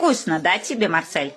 вкусно, да, тебе, Марсель?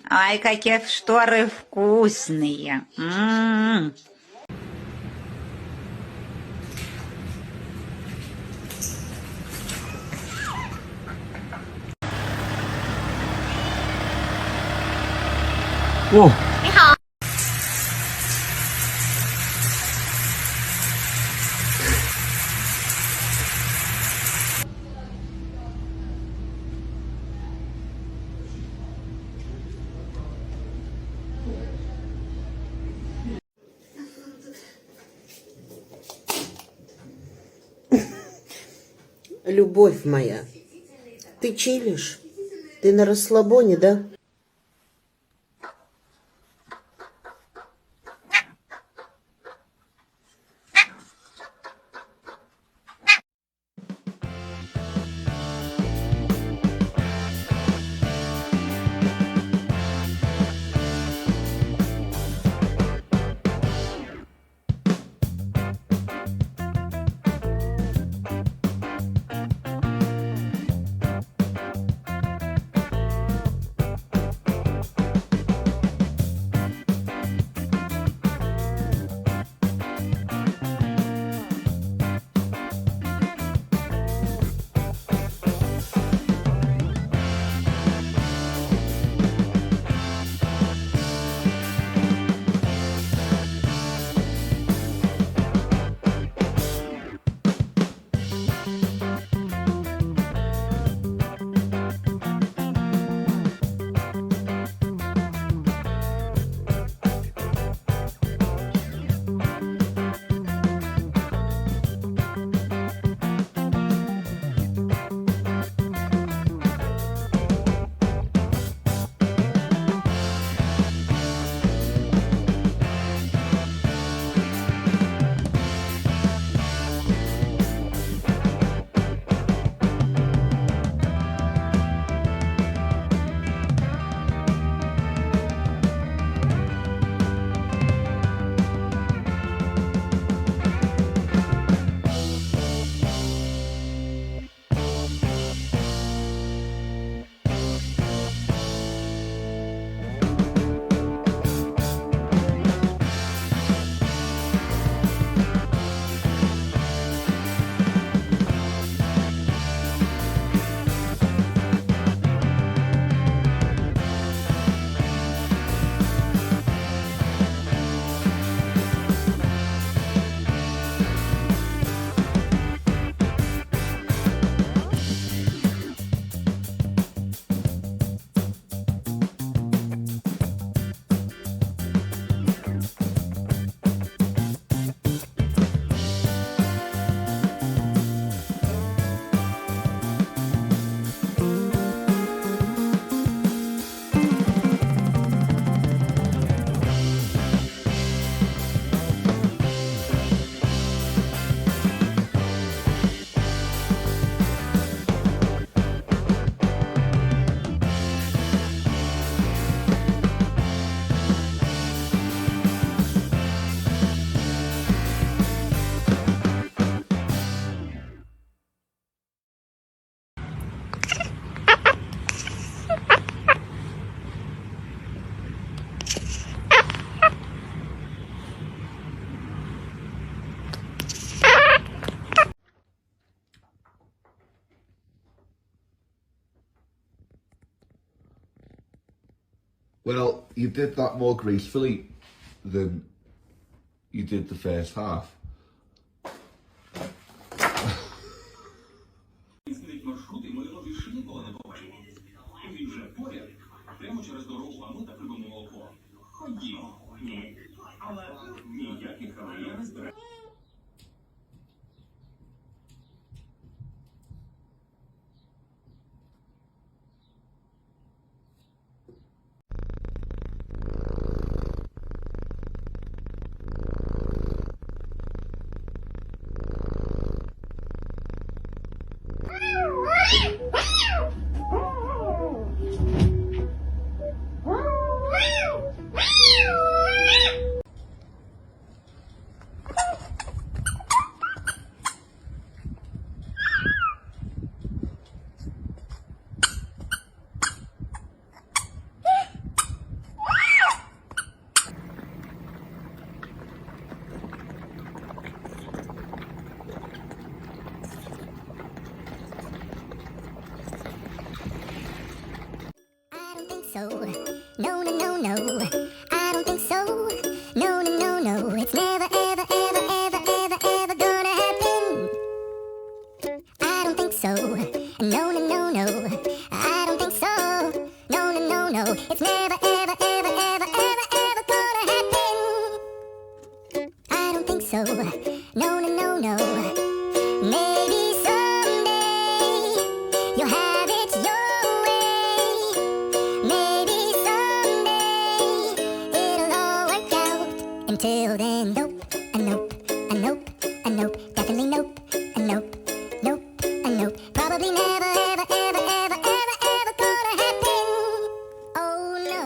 Ай, какие шторы вкусные. О! Любовь моя, ты чилишь? Ты на расслабоне, да? Well, you did that more gracefully than you did the first half. no, it's never, ever, ever, ever, ever, ever gonna happen. I don't think so. No, no, no, no. I don't think so. No, no, no, no. It's never, ever, ever, ever, ever, ever gonna happen. I don't think so. No, no, no, no. Maybe someday you'll have it your way. Maybe someday it'll all work out. Until then, nope, a nope, a nope, a nope, definitely nope, a nope, nope, a nope. Probably never, ever, ever, ever, ever, ever gonna happen. Oh no.